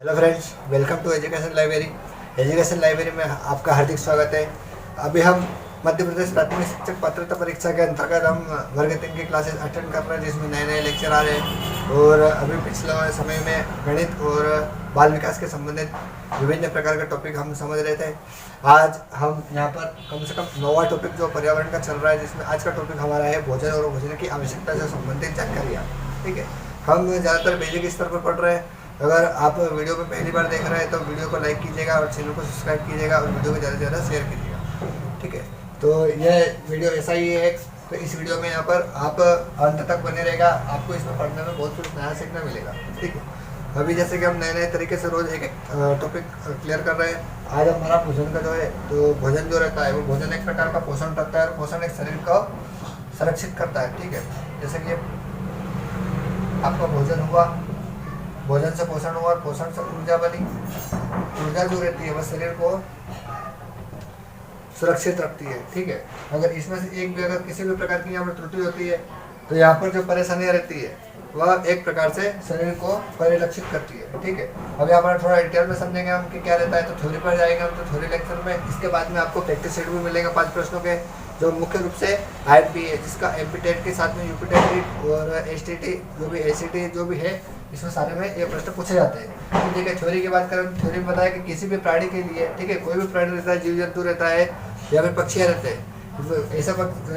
Hello friends, welcome to education library. Education library में आपका हार्दिक स्वागत है। अभी हम मध्य प्रदेश प्राथमिक शिक्षक पात्रता परीक्षा के अंतर्गत हम वर्ग 3 की क्लासेस अटेंड कर रहे हैं, जिसमें नए नए लेक्चर आ रहे हैं। और अभी पिछले समय में गणित और बाल विकास के संबंधित विभिन्न प्रकार के टॉपिक हम समझ रहे थे। आज हम यहाँ पर कम से कम 9वां टॉपिक जो पर्यावरण का चल रहा है, जिसमें आज का टॉपिक हमारा है भोजन और भोजन की आवश्यकता से संबंधित जानकारियाँ। ठीक है, हम ज़्यादातर बेसिक स्तर पर पढ़ रहे हैं। अगर आप वीडियो को पहली बार देख रहे हैं तो वीडियो को लाइक कीजिएगा और चैनल को सब्सक्राइब कीजिएगा और वीडियो को ज़्यादा से ज़्यादा शेयर कीजिएगा। ठीक है, तो यह वीडियो ऐसा ही है। तो इस वीडियो में यहाँ पर आप अंत तक बने रहेगा, आपको इसमें पढ़ने में बहुत कुछ नया सीखना मिलेगा। ठीक है, अभी जैसे कि हम नए नए तरीके से रोज़ एक एक टॉपिक क्लियर कर रहे हैं। आज हमारा भोजन का जो है, तो भोजन जो रहता है वो भोजन एक प्रकार का पोषण करता है और पोषण एक शरीर को संरक्षित करता है। ठीक है, जैसे कि आपका भोजन हुआ, भोजन से पोषण हुआ और पोषण से ऊर्जा बनी। ऊर्जा जो रहती है वह शरीर को सुरक्षित रखती है। ठीक है, अगर इसमें से एक भी अगर किसी भी प्रकार की यहाँ पर त्रुटि होती है तो यहाँ पर जो परेशानियाँ रहती है वह एक प्रकार से शरीर को परिलक्षित करती है। ठीक है, अब यहाँ पर थोड़ा डिटेल में समझेंगे हम कि क्या रहता है। तो थ्योरी पर जाएंगे हम, तो थ्योरी लेक्चर में इसके बाद में आपको प्रैक्टिस सेट भी मिलेगा 5 प्रश्नों के, जो मुख्य रूप से IMP है, जिसका MP टेट के साथ में UP टेट और STT जो भी ACT जो भी है, इसमें सारे में ये प्रश्न पूछे जाते हैं। तो देखिए, थ्योरी की बात करें, थ्योरी में बताया कि किसी भी प्राणी के लिए, ठीक है, कोई भी प्राणी रहता है, जीव जंतु रहता है या फिर पक्षियाँ रहते हैं,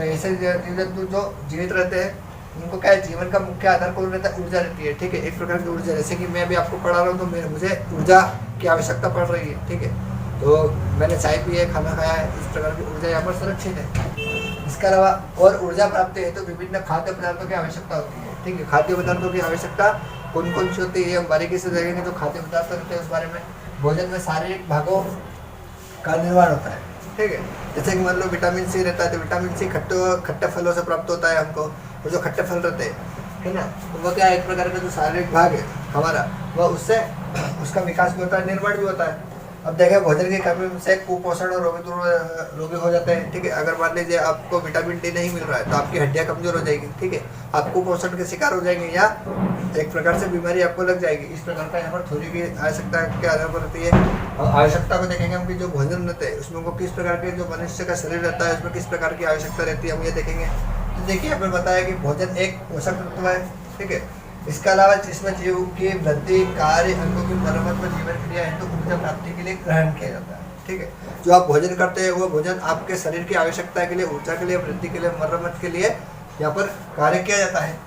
ऐसे जीव जंतु जो जीवित रहते हैं उनको क्या है, जीवन का मुख्य आधार कौन रहता है? ऊर्जा रहती है। ठीक है, एक प्रकार की ऊर्जा। जैसे कि मैं अभी आपको पढ़ा रहा हूँ तो मुझे ऊर्जा की आवश्यकता पड़ रही है। ठीक है, तो मैंने चाय पी है, खाना खाया है, इस प्रकार की ऊर्जा यहाँ पर सुरक्षित है। इसके अलावा और ऊर्जा प्राप्त है तो विभिन्न खाद्य पदार्थों की आवश्यकता होती है। ठीक है, खाद्य पदार्थों की आवश्यकता कौन कौन सी होती है हम बारीकी से देखेंगे। तो खाद्य पदार्थ रहते हैं उस बारे में। भोजन में शारीरिक भागों का निर्माण होता है। ठीक है, जैसे कि मान लो विटामिन C रहता है, तो विटामिन C खट्टे फलों से प्राप्त होता है हमको। और जो खट्टे फल रहते हैं, है ना, तो वो क्या है, एक प्रकार का जो शारीरिक भाग है हमारा, वह उससे उसका विकास भी होता है, निर्माण भी होता है। अब देखें, भोजन की कमी से कुपोषण और रोगी हो जाते हैं। ठीक है, अगर मान लीजिए आपको विटामिन D नहीं मिल रहा है तो आपकी हड्डियां कमजोर हो जाएगी। ठीक है, आप कुपोषण के शिकार हो जाएंगे या एक प्रकार से बीमारी आपको लग जाएगी। इस प्रकार का यहाँ पर थ्योरी की आवश्यकता के आधार पर रहती है। और आवश्यकता को देखेंगे हम कि जो भोजन रहते हैं उसमें वो किस प्रकार के, जो मनुष्य का शरीर रहता है उसमें किस प्रकार की आवश्यकता रहती है, हम ये देखेंगे। तो देखिए, यहाँ पर बताया कि भोजन एक पोषक तत्व है। ठीक है, इसके अलावा जिसमें जीव की वृद्धि, कार्य, अंगों की मरम्मत व जीवन क्रिया हेतु ऊर्जा प्राप्ति के लिए ग्रहण किया जाता है। ठीक है, जो आप भोजन करते हैं वो भोजन आपके शरीर की आवश्यकता के लिए, ऊर्जा के लिए, वृद्धि के लिए, मरम्मत के लिए यहाँ पर कार्य किया जाता है।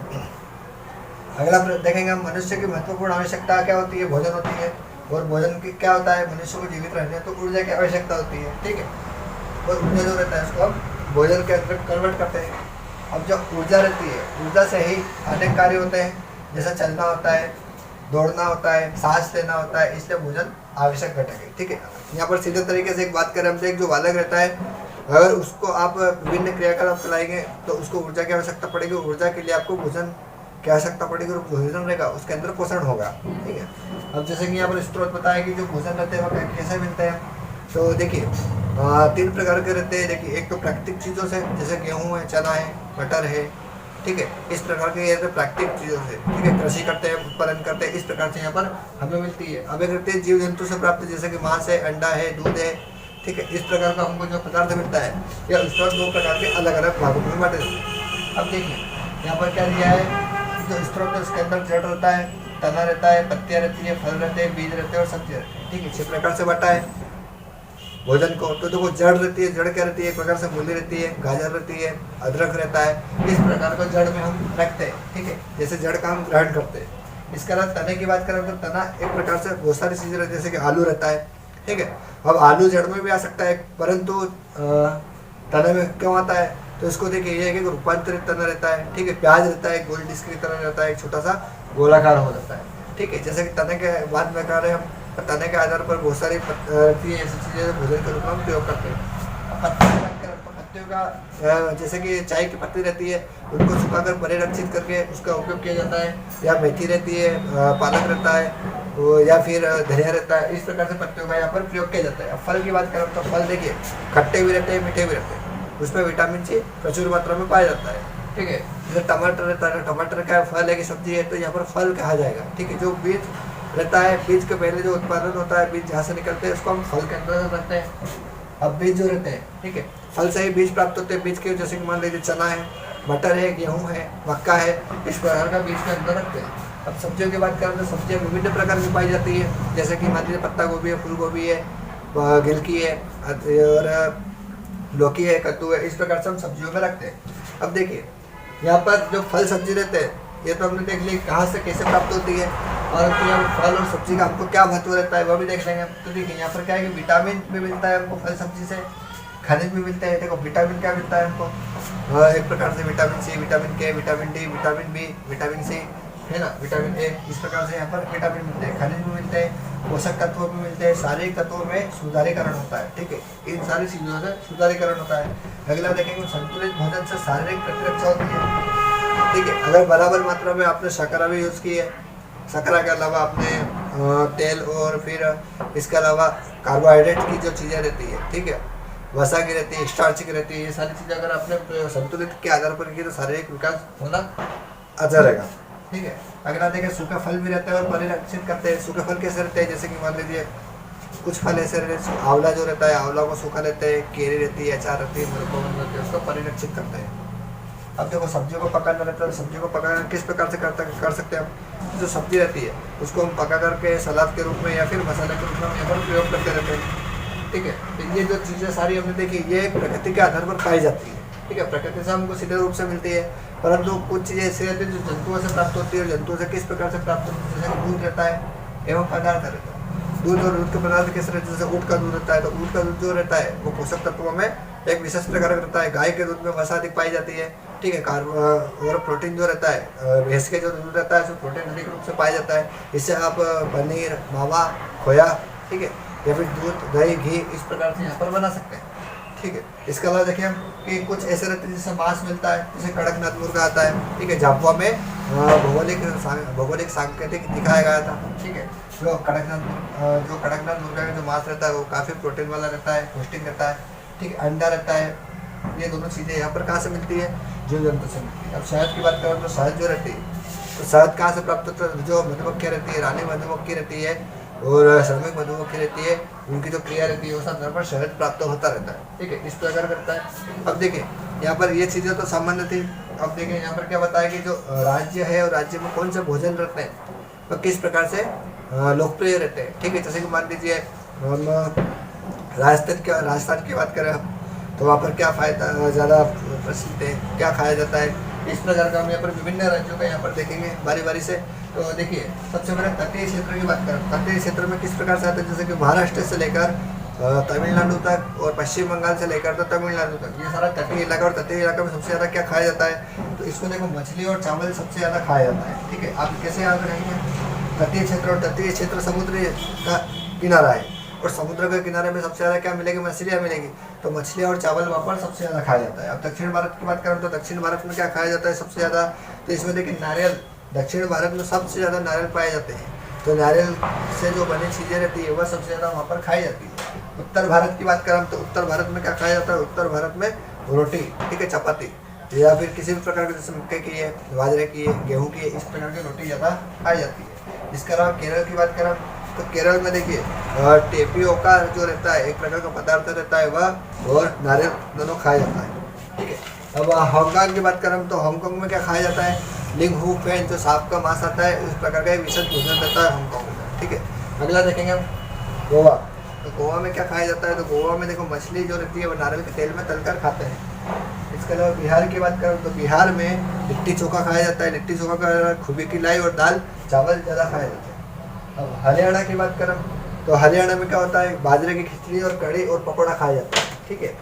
अगला देखेंगे हम, मनुष्य की महत्वपूर्ण आवश्यकता क्या होती है? भोजन होती है। और भोजन की क्या होता है? मनुष्य को जीवित रहने तो ऊर्जा की आवश्यकता होती है। ठीक है, और ऊर्जा जो रहता है उसको हम भोजन के अंदर कन्वर्ट करते हैं। अब जो ऊर्जा रहती है, ऊर्जा से ही अनेक कार्य होते हैं, जैसे चलना होता है, दौड़ना होता है, सांस लेना होता है, इसलिए भोजन आवश्यक घटक है। ठीक है, यहाँ पर सीधे तरीके से एक बात करें हमसे, एक जो बालक रहता है, अगर उसको आप विभिन्न क्रियाकलाप चलाएंगे तो उसको ऊर्जा की आवश्यकता पड़ेगी। ऊर्जा के लिए आपको भोजन की आवश्यकता पड़ेगी, और भोजन रहेगा उसके अंदर पोषण होगा। ठीक है, अब जैसे कि यहाँ पर स्रोत बताया कि जो भोजन रहते हैं वह कैसे मिलते हैं। तो देखिए, 3 प्रकार के रहते हैं। देखिए, एक तो प्राकृतिक चीज़ों से, जैसे गेहूँ है, चना है, मटर है। ठीक है, इस प्रकार के ये प्राकृतिक चीज़ों से, ठीक है, कृषि करते हैं, उत्पादन करते हैं, इस प्रकार से यहाँ पर हमें मिलती है। अब एक रहती है जीव जंतु से प्राप्त, जैसे कि मांस है, अंडा है, दूध है। ठीक है, इस प्रकार का हमको जो पदार्थ मिलता है या उसका 2 प्रकार के अलग अलग भागों में बांटे जाते हैं। अब देखिए, यहाँ पर क्या दिया है, जो स्रोत है उसके अंदर जड़ रहता है, तना रहता है, पत्तियाँ रहती है, फल रहते हैं, बीज रहते हैं और सब्जी रहती है। ठीक है, 6 प्रकार से बांटा है भोजन को। तो देखो, जड़ रहती है, जड़ क्या रहती है, एक प्रकार से मूली रहती है, गाजर रहती है, अदरक रहता है, इस प्रकार को जड़ में हम रखते हैं। ठीक है, जैसे जड़ का हम ग्रहण करते हैं। इसके अलावा तने की बात करें तो तना एक प्रकार से बहुत सारी चीज़ें रहती है, जैसे कि आलू रहता है। ठीक है, अब आलू जड़ में भी आ सकता है, परंतु तने में क्यों आता है? तो इसको देखिए, ये है कि रूपांतरित तना रहता है। ठीक है, प्याज रहता है, गोल डिस्क की तरह रहता है, एक छोटा सा गोलाकार हो जाता है। ठीक है, जैसे कि तने के बाद में कह रहे हैं हम, तने के आधार पर बहुत सारी ऐसी चीज़ें भोजन के रूप में हम प्रयोग करते हैं। पत्तियों का, जैसे कि चाय की पत्ती रहती है, उनको सुखाकर परिरक्षित करके उसका उपयोग किया जाता है। या मेथी रहती है, पालक रहता है, या फिर धनिया रहता है, इस प्रकार से पत्तियों का यहाँ पर प्रयोग किया जाता है। अब फल की बात करें तो फल देखिए, खट्टे भी रहते हैं, मीठे भी रहते हैं, उसमें विटामिन C प्रचुर मात्रा में पाया जाता है। ठीक है, जैसे टमाटर रहता है, टमाटर का फल है कि सब्जी है, तो यहाँ पर फल कहा जाएगा। ठीक है, जो बीज रहता है। बीज के पहले जो उत्पादन होता है, बीज जहाँ से निकलते हैं उसको हम फल के अंदर रखते हैं। अब बीज जो रहते हैं, ठीक है, फल से ही बीज प्राप्त होते हैं। बीज के जैसे कि मान लीजिए चना है, मटर है, गेहूँ है, मक्का है, इस प्रकार का बीज के अंदर रखते हैं। अब सब्जियों की बात करें तो सब्जियाँ विभिन्न प्रकार की पाई जाती है, जैसे कि मान लीजिए पत्ता गोभी है, फूल गोभी है, गिलकी है और लौकी है, कद्दू है, इस प्रकार से हम सब्जियों में रखते हैं। अब देखिए यहाँ पर जो फल सब्जी रहते हैं, ये तो हमने देख ली कहाँ से कैसे प्राप्त होती है, और हमको यहाँ फल और सब्जी का हमको क्या महत्व रहता है वह भी देख लेंगे। तो देखिए यहाँ पर क्या है कि विटामिन भी मिलता है हमको फल सब्जी से, खनिज भी मिलते हैं। देखो विटामिन क्या मिलता है हमको, एक प्रकार से vitamin C, vitamin K, vitamin D, vitamin B, vitamin C, है ना, विटामिन ए, इस प्रकार से यहाँ पर विटामिन मिलते हैं, खनिज भी मिलते हैं, पोषक तत्व भी मिलते हैं, शारीरिक तत्वों में सुधारीकरण होता है, ठीक है, इन सारी चीज़ों से सुधारीकरण होता है। अगला देखेंगे संतुलित भोजन से शारीरिक प्रतिरक्षा होती है, ठीक है। अगर बराबर मात्रा में आपने शर्करा भी यूज़ की है, शर्करा के अलावा आपने तेल और फिर इसके अलावा कार्बोहाइड्रेट की जो चीज़ें रहती है, ठीक है, वसा की रहती है, स्टार्च की रहती है, ये सारी चीज़ें अगर आपने संतुलित के आधार पर की तो शारीरिक विकास होना अच्छा रहेगा, ठीक है। अगला देखें सूखे फल भी रहते हैं और परिरक्षित करते हैं। सूखे फल कैसे रहते हैं, जैसे कि मान लीजिए कुछ फल ऐसे रहते हैं, आंवला जो रहता है, आंवला को सूखा लेते हैं, केरी रहती है, अचार रहती है, मुरब्बा रहती है, उसको परिरक्षित करते हैं। अब देखो सब्जियों को पकाना रहता है, सब्जियों को पकाना किस प्रकार से कर सकते हैं हम, जो सब्जी रहती है उसको हम पका करके सलाद के रूप में या फिर मसाले के रूप में हम यहाँ पर प्रयोग करते रहते हैं, ठीक है। तो ये जो चीज़ें सारी हमने देखी ये प्रकृति के आधार पर पाई जाती है, ठीक है, प्रकृति से हमको सीधे रूप से मिलती है। परंतु कुछ चीज़ें ऐसी रहती है जो जंतुओं से प्राप्त होती है, और जंतुओं से किस प्रकार से प्राप्त होती है, जैसे कि दूध रहता है एवं पदार्थ रहता है। दूध और दूध के पदार्थ कैसे रहते हैं, जैसे ऊँट का दूध रहता है, तो ऊँट का दूध जो रहता है वो पोषक तत्वों में एक विशेष प्रकार का रहता है। गाय के दूध में वसा अधिक पाई जाती है, ठीक है, और प्रोटीन जो रहता है भैंस के जो दूध रहता है उसमें प्रोटीन अधिक रूप से पाया जाता है। इससे आप पनीर, मावा, खोया, ठीक है, या फिर दूध, दही, घी इस प्रकार से यहाँ पर बना सकते हैं, ठीक है। इसके अलावा देखिए हम कि कुछ ऐसे रहते हैं जिससे मांस मिलता है, जैसे कड़कनाथ मुर्गा आता है, ठीक है, झाबुआ में भौगोलिक सांकेतिक दिखाया गया था, ठीक है। जो कड़कनाथ मुर्गा का जो मांस रहता है वो काफ़ी प्रोटीन वाला रहता है, पौष्टिक रहता है, ठीक है, अंडा रहता है। ये दोनों चीज़ें यहाँ पर कहाँ से मिलती है, जीव जंतु से मिलती है। अब शहद की बात करें तो शहद जो रहती है, तो शहद कहाँ से प्राप्त होता है, जो मधुमक्खियाँ रहती है, रानी मधुमक्खी रहती है और श्रमिक मधुमक्खी रहती है, उनकी जो क्रिया रहती है वो सब यहाँ पर शहद प्राप्त होता रहता है, ठीक है, इस प्रकार करता है। अब देखिए यहाँ पर ये चीज़ें तो सामान्य थी। अब देखिए यहाँ पर क्या बताया कि जो राज्य है और राज्य में कौन से भोजन रहते हैं तो किस प्रकार से लोकप्रिय रहते हैं, ठीक है। जैसे कि मान लीजिए हम राजस्थान की बात करें तो वहाँ पर क्या फ़ायदा ज़्यादा प्रसिद्ध है, क्या खाया जाता है, इस प्रकार का हम यहाँ पर विभिन्न राज्यों का यहाँ पर देखेंगे बारी बारी से। तो देखिए सबसे पहले तटीय क्षेत्र की बात करें, तटीय क्षेत्र में किस प्रकार से आता है, जैसे कि महाराष्ट्र से लेकर तमिलनाडु तक और पश्चिम बंगाल से लेकर तो तमिलनाडु तक, ये सारा तटीय इलाका, और तटीय इलाका में सबसे ज़्यादा क्या खाया जाता है, तो इसको देखो मछली और चावल सबसे ज़्यादा खाया जाता है, ठीक है। आप कैसे याद रखेंगे, तटीय क्षेत्र, और तटीय क्षेत्र समुद्र का किनारा है, और समुद्र के किनारे में सबसे ज़्यादा क्या मिलेगी, मछलियाँ मिलेगी, तो मछलियाँ और चावल वहाँ पर सबसे ज़्यादा खाया जाता है। अब दक्षिण भारत की बात करें तो दक्षिण भारत में क्या खाया जाता है सबसे ज़्यादा, तो इसमें देखिए नारियल, दक्षिण भारत में सबसे ज़्यादा नारियल पाए जाते हैं, तो नारियल से जो बनी चीज़ें रहती है वह सबसे ज़्यादा वहाँ पर खाई जाती है। उत्तर भारत की बात करें तो उत्तर भारत में क्या खाया जाता है, उत्तर भारत में रोटी, ठीक है, चपाती, या फिर किसी भी प्रकार के जैसे मक्के की है, बाजरे की है, गेहूँ की है, इस प्रकार की रोटी ज़्यादा खाई जाती है। इसके अलावा केरल की बात करें तो केरल में देखिए टेपियोका जो रहता है, एक प्रकार का पदार्थ रहता है वह, और नारियल दोनों खाया जाता है, ठीक है। अब हांगकांग की बात करें तो हांगकांग में क्या खाया जाता है, लिंग हू फैन, जो सांप का मांस आता है, उस प्रकार का विशेष भोजन रहता है हांगकांग में, ठीक है। अगला देखेंगे हम गोवा, तो गोवा में क्या खाया जाता है, तो गोवा में देखो मछली जो रहती है वो नारियल के तेल में तलकर खाते हैं। इसके अलावा बिहार की बात करें तो बिहार में लिट्टी चोखा खाया जाता है, लिट्टी चोखा का खुबी की लाई और दाल चावल ज़्यादा खाया जाता है। अब हरियाणा की बात करें तो हरियाणा में क्या होता है, बाजरे की खिचड़ी और कढ़ी और पकौड़ा खाया जाता है, ठीक है।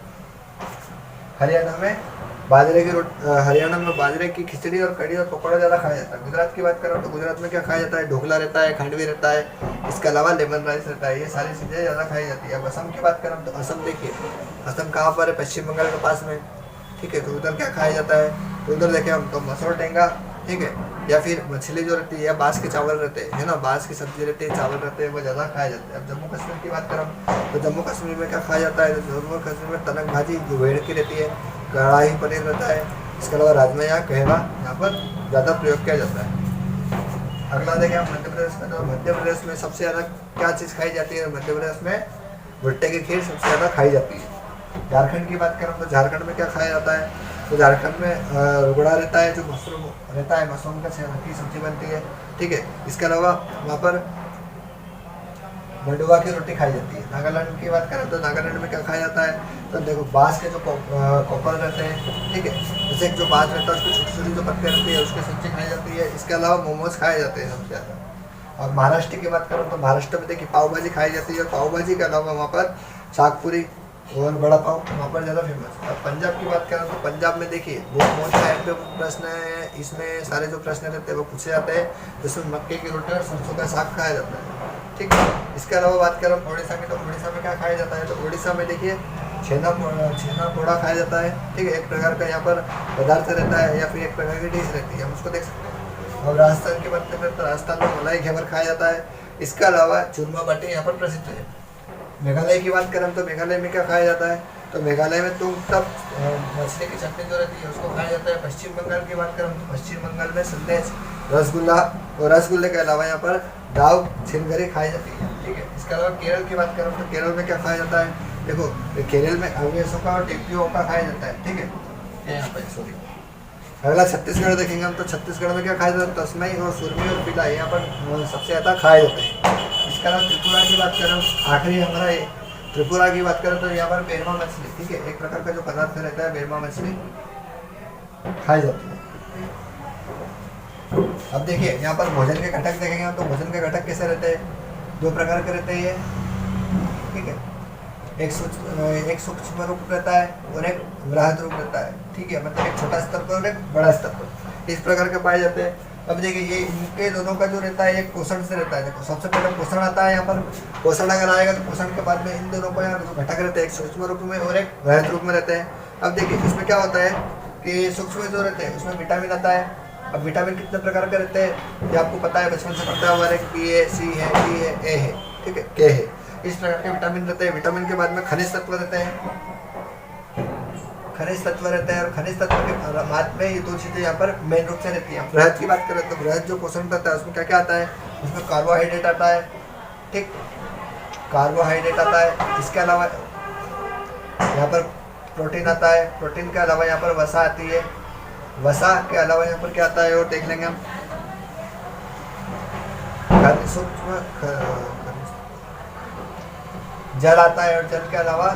हरियाणा में हरियाणा में बाजरे की खिचड़ी और कढ़ी और पकौड़ा ज़्यादा खाया जाता है। गुजरात की बात करें तो गुजरात में क्या खाया जाता है, ढोकला रहता है, खांडवी रहता है, इसके अलावा लेमन राइस रहता है, ये सारी चीज़ें ज़्यादा खाई जाती है। अब असम की बात करें तो असम देखिए, असम कहाँ पर है, पश्चिम बंगाल के पास में, ठीक है, तो उधर क्या खाया जाता है, तो उधर देखें हम तो मसूर टेंगा, ठीक है, या फिर मछली जो रहती है, या बाँस के चावल रहते हैं, है ना, बाँस की सब्जी रहती है, चावल रहते हैं, वो ज़्यादा खाया जाता है। अब जम्मू कश्मीर की बात करें तो जम्मू कश्मीर में क्या खाया जाता है, तो जम्मू कश्मीर में तनक भाजी जो भेड़ की रहती है, कढ़ाई पनीर रहता है, इसके अलावा राजमा या कहवा यहाँ पर ज़्यादा प्रयोग किया जाता है। अगला देखें हम मध्य प्रदेश में, तो मध्य प्रदेश में सबसे ज़्यादा क्या चीज़ खाई जाती है? मध्य प्रदेश में भुट्टे की खीर सबसे ज़्यादा खाई जाती है। झारखंड की बात करें तो झारखंड में क्या खाया जाता है? तो झारखंड में रुगड़ा रहता है, जो मशरूम रहता है, मशरूम की सब्जी बनती है, ठीक है। इसके अलावा वहाँ पर मंडुआ की रोटी खाई जाती है। नागालैंड की बात करें तो नागालैंड में क्या खाया जाता है? तो देखो बांस के जो कोपल रहते हैं, ठीक है, जैसे जो बांस रहता है उसकी छोटी छोटी जो पत्तियाँ रहती है उसकी सब्जी खाई जाती है। इसके अलावा मोमोज खाए जाते हैं सबसे ज़्यादा। और महाराष्ट्र की बात करूँ तो महाराष्ट्र में देखिए पाव भाजी खाई जाती है, और पाव भाजी के अलावा वहाँ पर साग पूरी और बड़ा पाव वहाँ पर ज़्यादा फेमस है। अब पंजाब की बात करें तो पंजाब में देखिए बहुत टाइप के प्रश्न है, इसमें सारे जो प्रश्न रहते हैं वो पूछे जाते हैं, जिसमें मक्के की रोटी और सरसों का साग खाया जाता है, ठीक है। इसके अलावा बात करें उड़ीसा की, तो उड़ीसा में क्या खाया जाता है? तो उड़ीसा में देखिए छेना पोड़ा खाया जाता है, ठीक है। एक प्रकार का यहाँ पर पदार्थ रहता है, या फिर एक प्रकार की डिश रहती है, हम उसको देख सकते हैं। और राजस्थान की बात करें तो राजस्थान में मलाई घेवर खाया जाता है। इसके अलावा चूरमा बाटी यहाँ पर प्रसिद्ध है। मेघालय की बात करें तो मेघालय में क्या खाया जाता है? तो मेघालय में तुम तब मछली की चटनी जो रहती है उसको खाया जाता है। पश्चिम बंगाल की बात करें तो पश्चिम बंगाल में संदेश, रसगुल्ला, और रसगुल्ले के अलावा यहाँ पर दाव छिनगरी खाई जाती है, ठीक है। इसके अलावा केरल की बात करें तो केरल में क्या खाया जाता है? देखो केरल में अवेसो का और टेपियो का खाया जाता है, ठीक है। यहाँ पर सॉरी, अगला छत्तीसगढ़ देखेंगे हम, तो छत्तीसगढ़ में क्या खाया जाता है? तस्मई और सुरमी और पिला यहाँ पर सबसे ज़्यादा खाए जाते हैं। इसके अलावा त्रिपुरा की बात करें, आखिरी हमारा त्रिपुरा की बात करें तो यहाँ पर बेरमा मछली, ठीक है, एक प्रकार का जो पदार्थ रहता है बेरमा मछली खाई जाती है। अब देखिए यहाँ पर भोजन के घटक देखेंगे हम, तो भोजन के घटक कैसे रहते हैं? दो प्रकार के रहते हैं, ठीक है। एक सूक्ष्म रूप रहता है और एक वृहद रूप रहता है, ठीक है, मतलब एक छोटा स्तर पर और एक बड़ा स्तर पर, इस प्रकार के पाए जाते हैं। अब देखिए ये इनके दोनों का जो रहता है एक पोषण से रहता है। देखो सबसे पहले पोषण आता है, यहाँ पर पोषण अगर आएगा तो पोषण के बाद में इन दोनों का यहाँ जो घटक रहते हैं एक सूक्ष्म रूप में और एक वृहद रूप में रहते हैं। अब देखिए इसमें क्या होता है कि सूक्ष्म जो रहते हैं उसमें विटामिन आता है। अब विटामिन कितने प्रकार के रहते हैं ये आपको पता है, बचपन से पढ़ता हुआ है, बी है, सी है, डी है, ए है, ठीक है, के है, इस प्रकार के विटामिन रहते हैं। विटामिन के बाद में खनिज तत्व रहते हैं, खनिज तत्व रहते हैं, और खनिज तत्व के बाद में ये दो चीज़ें यहाँ पर मेन रूप से रहती हैं। बृहद की बात करें तो बृहद जो पोषण तत्व है उसमें क्या क्या आता है? उसमें कार्बोहाइड्रेट आता है, ठीक, कार्बोहाइड्रेट आता है। इसके अलावा यहाँ पर प्रोटीन आता है, प्रोटीन के अलावा यहाँ पर वसा आती है, वसा के अलावा यहाँ पर क्या आता है और देख लेंगे हम, सूक्ष्म जल आता है, और जल के अलावा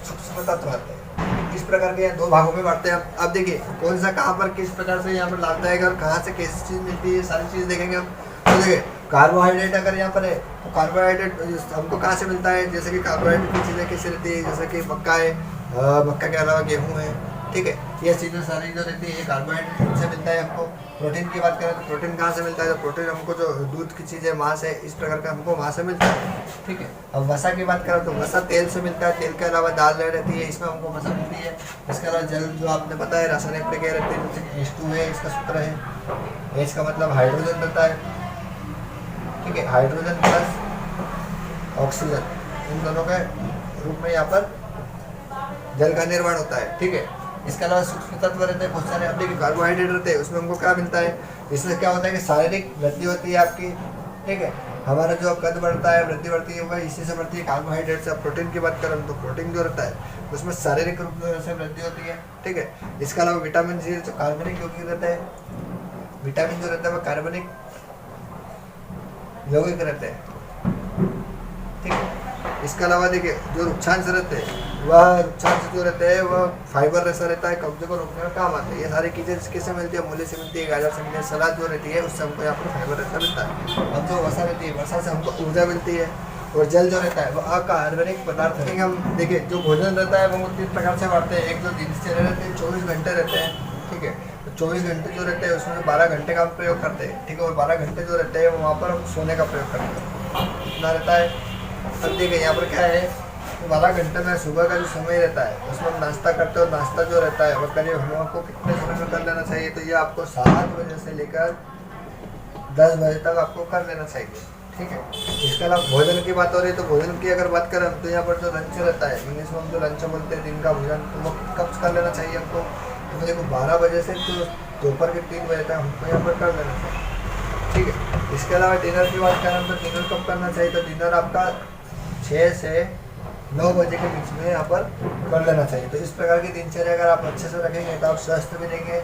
सूक्ष्म तत्व आते हैं। इस प्रकार के दो भागों में बांटते हैं। अब देखिए कौन सा कहाँ पर किस प्रकार से यहाँ पर लाता है, अगर कहाँ से कैसी चीज़ मिलती है सारी चीज़ देखेंगे हम। तो देखिए कार्बोहाइड्रेट अगर यहाँ पर है तो कार्बोहाइड्रेट हमको कहाँ से मिलता है? जैसे कि कार्बोहाइड्रेट की चीज़ें कैसे रहती है, जैसे कि मक्का है, मक्का के अलावा गेहूँ है, ठीक है, ये चीज़ें सारी जो रहती है ये कार्बोहाइड्रेट से मिलता है हमको। प्रोटीन की बात करें तो प्रोटीन कहाँ से मिलता है? तो प्रोटीन हमको जो दूध की चीज़ें मांस है इस प्रकार का हमको वहाँ से मिलता है, ठीक है। अब वसा की बात करें तो वसा तेल से मिलता है, तेल के अलावा दाल रहती है, इसमें हमको वसा मिलती है। इसके अलावा जल जो आपने पता है रासायनिक प्रक्रिया रहती है, जैसे H2 है, इसका सूत्र है, H का मतलब हाइड्रोजन रहता है, ठीक है, हाइड्रोजन प्लस ऑक्सीजन, इन दोनों के रूप में यहाँ पर जल का निर्माण होता है, ठीक है। इसके अलावा सूक्ष्म तत्व रहते हैं बहुत सारे। अब देखिए कार्बोहाइड्रेट रहते हैं, उसमें हमको क्या मिलता है? इसमें क्या होता है कि शारीरिक वृद्धि होती है आपकी, ठीक है, हमारा जो कद बढ़ता है, वृद्धि बढ़ती है, वह इसी से बढ़ती है, कार्बोहाइड्रेट से। प्रोटीन की बात करें तो प्रोटीन जो रहता है उसमें शारीरिक रूप से वृद्धि होती है, ठीक है। इसके अलावा विटामिन सी जो कार्बनिक यौगिक रहता है, विटामिन जो रहता है वह कार्बनिक यौगिक रहते हैं, ठीक है। इसके अलावा देखिए जो रुक्षांश रहते हैं वह रुक्षांश जो रहते हैं वह फाइबर जैसा रहता है, कब्जे को रोकने में काम आते हैं। ये सारी चीज़ें किससे मिलती है? मूली से मिलती है, गाजर से मिलती है, सलाद जो रहती है उससे हमको यहाँ पर फाइबर जैसा मिलता है। अब जो वसा रहती है वसा से हमको ऊर्जा मिलती है, और जल जो रहता है वह अकार्बनिक पदार्थ है। हम देखिए जो भोजन रहता है वो 3 प्रकार से बांटते हैं। एक जो दिनचर्या रहते हैं 24 घंटे रहते हैं, ठीक है, तो 24 घंटे जो रहते हैं उसमें 12 घंटे का हम प्रयोग करते हैं, ठीक है, और 12 घंटे जो रहते हैं वहाँ पर हम सोने का प्रयोग करते हैं, इतना रहता है। अब देखिए यहाँ पर क्या है, 12 घंटे में सुबह का जो समय रहता है उसमें हम नाश्ता करते हैं, और नाश्ता जो रहता है वह करीब हम आपको कितने समय में कर लेना चाहिए? तो ये आपको 7 बजे से लेकर 10 बजे तक आपको कर लेना चाहिए, ठीक है। इसके अलावा भोजन की बात हो रही है, तो भोजन की अगर बात करें तो यहाँ पर जो लंच रहता है, इंग्लिश में हम जो लंच बोलते हैं दिन का भोजन, तो वो कब कर लेना चाहिए हमको? तो देखो 12 बजे से तो दोपहर के 3 बजे तक हमको यहाँ पर कर लेना चाहिए, ठीक है। इसके अलावा डिनर की बात करें तो डिनर कब करना चाहिए, तो डिनर आपका 6 से 9 बजे के बीच में यहाँ पर कर लेना चाहिए। तो इस प्रकार की दिनचर्या अगर आप अच्छे से रखेंगे तो आप स्वस्थ भी रहेंगे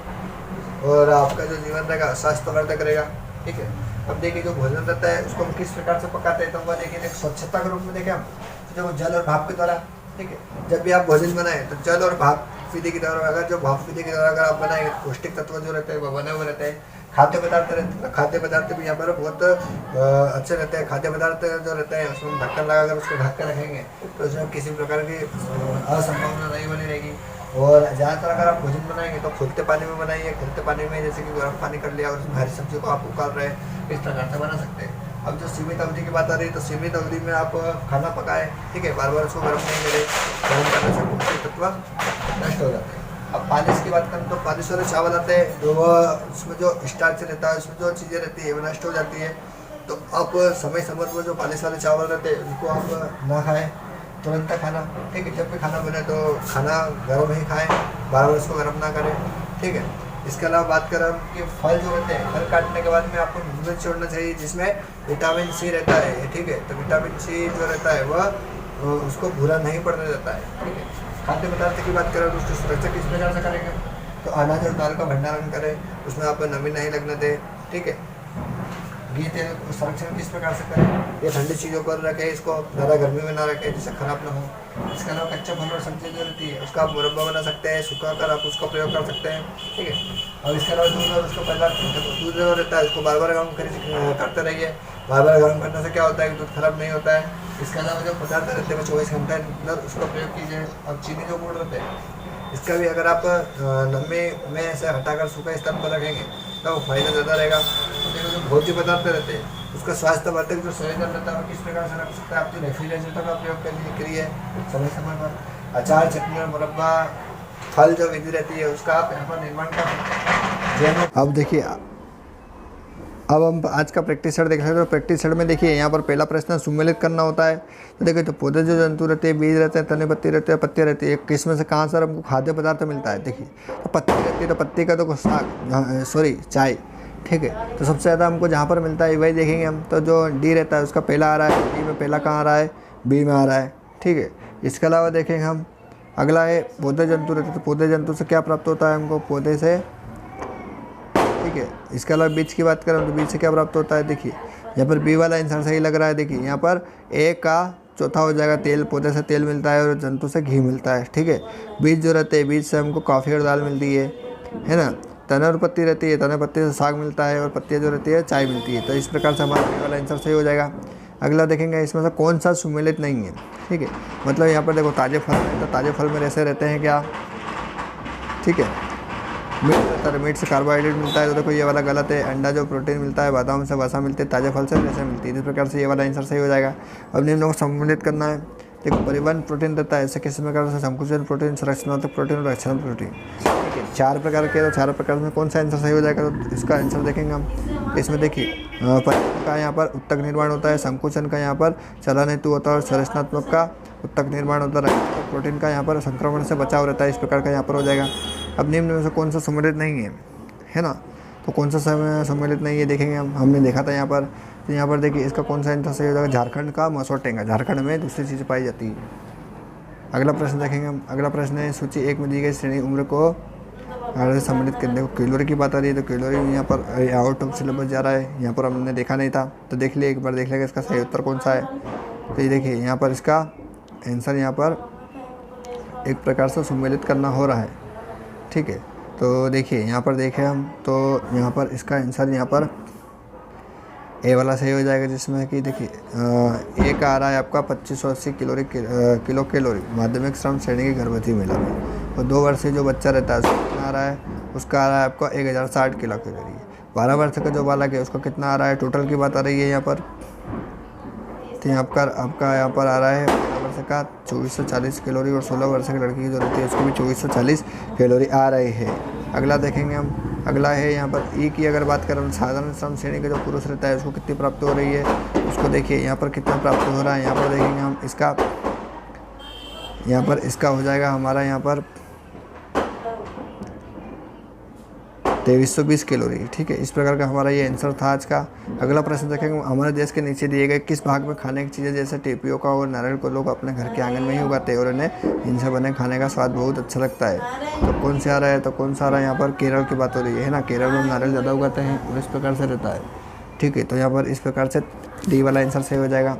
और आपका जो जीवन रहेगा स्वास्थ्यवर्धक रहेगा, ठीक है। अब देखिए जो भोजन रहता है उसको हम किस प्रकार से पकाते हैं, तो वह देखिए एक स्वच्छता के रूप में देखें हम, तो जो जल और भाप के द्वारा, ठीक है। जब भी आप भोजन बनाएं तो जल और भाप विधि की द्वारा, अगर जो भाप विधि के द्वारा अगर आप बनाएंगे तो पौष्टिक तत्व जो रहते हैं वो बने हुए रहते हैं। खाद्य पदार्थ रहते हैं, खाद्य पदार्थ भी यहाँ पर बहुत अच्छे रहते हैं। खाद्य पदार्थ जो रहते हैं उसमें ढक्कन लगाकर उसको ढक कर रखेंगे तो उसमें किसी प्रकार की असंभावना नहीं बनी रहेगी। और ज़्यादातर अगर आप भोजन बनाएंगे तो खुलते पानी में बनाइए, खुलते पानी में जैसे कि गर्म पानी कर लिया और उसमें हरी सब्जी को आप उबाल रहे हैं, इस प्रकार से बना सकते हैं। अब जो सीमित अवधि की बात आ रही है तो सीमित अवधि में आप खाना पकाएं, ठीक है, बार बार उसको गर्म नहीं करें, गर्म करने से पौष्टिक तत्व नष्ट हो जाते हैं। अब पालिश की बात करें तो पालिश वाले चावल आते हैं जो उसमें जो स्टार्च रहता है, उसमें जो चीज़ें रहती है वो नष्ट हो जाती है। तो आप समय समय पर जो पालिश वाले चावल रहते हैं उनको आप ना खाएं, तुरंत खाना, ठीक है। जब भी खाना बने तो खाना गर्म ही खाएं, बार बार उसको गर्म ना करें, ठीक है। इसके अलावा बात करें हम कि फल जो रहते हैं, फल काटने के बाद में आपको नूडल्स छोड़ना चाहिए जिसमें विटामिन सी रहता है, ठीक है। तो विटामिन सी जो रहता है वह उसको भूरा नहीं पड़ने देता है, ठीक है। खाद्य पदार्थ की बात करें तो उसकी सुरक्षा किस प्रकार से करेंगे, तो अनाज और दाल का भंडारण करें, उसमें आप नमी नहीं लगने दें, ठीक है। घी तेल संरक्षण किस प्रकार से करें, ये ठंडी चीज़ों पर रखें, इसको ज़्यादा गर्मी में ना रखें जिससे खराब ना हो। इसके अलावा कच्चा फल और सब्जी जो रहती है उसका आप मुरब्बा बना सकते हैं, सुखा कर आप उसका प्रयोग कर सकते हैं, ठीक है। और इसके अलावा दूध और उसको पहला दूध जो रहता है उसको बार बार गर्म करते रहिए, बार बार गर्म करने से क्या होता है कि दूध खराब नहीं होता है। इसके अलावा जो पदार्थ रहते हैं 24 घंटे अंदर उसका प्रयोग कीजिए। अब चीनी जो गुड़ रहते हैं इसका भी अगर आप नमी में ऐसे हटाकर सूखा स्थान पर रखेंगे तो फायदा ज़्यादा रहेगा। तो जो भोज्य पदार्थ रहते हैं उसका स्वास्थ्य वर्धक जो संयोजन रहता है किस प्रकार से रख सकते हैं, आप जो रेफ्रिजरेटर का प्रयोग करिए समय समय पर। अचार, चटनी और मुरब्बा, फल जो विधि रहती है उसका आप यहाँ पर निर्माण कर सकते हैं। अब देखिए अब हम आज का प्रैक्टिस सेट देख सकते हैं। तो प्रैक्टिस सेट में देखिए यहाँ पर पहला प्रश्न सुमेलित करना होता है। तो देखिए तो पौधे जो जंतु रहते हैं, बीज रहते हैं, तने पत्ती रहते हैं, पत्तियाँ रहती है, किस में से कहाँ से हमको खाद्य पदार्थ मिलता है। देखिए तो पत्ती रहती है तो पत्ती का तो साग चाय, ठीक है। तो सबसे ज़्यादा हमको जहाँ पर मिलता है वही देखेंगे हम। तो जो डी रहता है उसका पहला आ रहा है, डी में पहला कहाँ आ रहा है, बी में आ रहा है, ठीक है। इसके अलावा देखेंगे हम अगला है पौधे जंतु रहते हैं। तो पौधे जंतु से क्या प्राप्त होता है हमको, पौधे से, ठीक है। इसके अलावा बीज की बात करें तो बीज से क्या प्राप्त होता है, देखिए यहाँ पर बी वाला आंसर सही लग रहा है। देखिए यहाँ पर ए का चौथा हो जाएगा तेल, पौधे से तेल मिलता है और जंतु से घी मिलता है, ठीक है। बीज जो रहते हैं बीज से हमको कॉफ़ी और दाल मिलती है ना। तने और पत्ती रहती है, तने पत्ती से साग मिलता है और पत्तियाँ जो रहती है चाय मिलती है। तो इस प्रकार से हमारा बी वाला आंसर सही हो जाएगा। अगला देखेंगे इसमें से कौन सा सुमेलित नहीं है, ठीक है। मतलब यहाँ पर देखो ताज़े फल है तो ताज़े फल में ऐसे रहते हैं क्या, ठीक है। मीट रहता है, मीट से कार्बोहाइड्रेट मिलता है, तो देखो ये वाला गलत है। अंडा जो प्रोटीन मिलता है, बादाम से वसा मिलती है, ताज़े फल से वैसे मिलती है। इस प्रकार से ये वाला आंसर सही हो जाएगा। अब निम्न को सम्मिलित करना है। देखो परिवहन प्रोटीन रहता है, ऐसे किसी प्रकार से संकुचन प्रोटीन, संरचनात्मक प्रोटीन और रक्षण प्रोटीन, ठीक है। 4 प्रकार के, तो 4 प्रकार में कौन सा आंसर सही हो जाएगा, तो इसका आंसर देखेंगे हम। इसमें देखिए परिवहन का यहाँ पर उत्तक निर्माण होता है, संकुचन का यहाँ पर चलन हेतु होता है और संरचनात्मक का उत्तक निर्माण होता है, प्रोटीन का यहाँ पर संक्रमण से बचाव रहता है। इस प्रकार का यहाँ पर हो जाएगा। अब निम्न में से कौन सा सम्मिलित नहीं है ना, तो कौन सा सम्मिलित नहीं है देखेंगे हम। हमने देखा था यहाँ पर, तो यहाँ पर देखिए इसका कौन सा आंसर सही हो जाएगा, झारखंड का मसौर टेंगा। झारखंड में दूसरी चीज़ पाई जाती है। अगला प्रश्न देखेंगे हम। अगला प्रश्न है सूची 1 में दी गई श्रेणी उम्र को से सम्मिलित कर। देखो कैलोरी की बात आ रही है तो कैलोरी यहाँ पर आउट ऑफ सिलेबस जा रहा है, यहाँ पर हमने देखा नहीं था तो देख लिया, एक बार देख लेगा इसका सही उत्तर कौन सा है। तो ये देखिए यहाँ पर इसका आंसर यहाँ पर एक प्रकार से सम्मिलित करना हो रहा है, ठीक है। तो देखिए यहाँ पर देखें हम तो यहाँ पर इसका आंसर यहाँ पर ए वाला सही हो जाएगा, जिसमें कि देखिए ए का आ रहा है आपका 2580 किलो कैलोरी माध्यमिक श्रम श्रेणी की गर्भवती महिला में। और 2 वर्षीय जो बच्चा रहता है उसका कितना आ रहा है, उसका आ रहा है आपका 1060 किलो कैलोरी। 12 वर्ष का जो बालक है उसका कितना आ रहा है, टोटल की बात आ रही है यहाँ पर। तो आपका यहाँ पर आ रहा है 12 वर्ष का 2440 कैलोरी और 16 वर्ष की लड़की की जो रहती है उसको भी 2440 कैलोरी आ रही है। अगला देखेंगे हम। अगला है यहाँ पर ई की अगर बात करें साधारण श्रम श्रेणी का जो पुरुष रहता है उसको कितनी प्राप्त हो रही है, उसको देखिए यहाँ पर कितना प्राप्त हो रहा है। यहाँ पर देखेंगे हम इसका, यहाँ पर इसका हो जाएगा हमारा यहाँ पर 2320 कैलोरी। ठीक है, इस प्रकार का हमारा ये आंसर था आज का। अगला प्रश्न देखेंगे, हमारे देश के नीचे दिए गए किस भाग में खाने की चीज़ें जैसे टेपियोका और नारियल को लोग अपने घर के आंगन में ही उगाते हैं और इन्हें इनसे बने खाने का स्वाद बहुत अच्छा लगता है। तो कौन से आ रहा है, तो कौन सा आ रहा है यहाँ पर, केरल की बात हो रही है ना, केरल में नारियल ज़्यादा उगाते हैं और इस प्रकार से रहता है। ठीक है, तो यहाँ पर इस प्रकार से डी वाला आंसर सही हो जाएगा।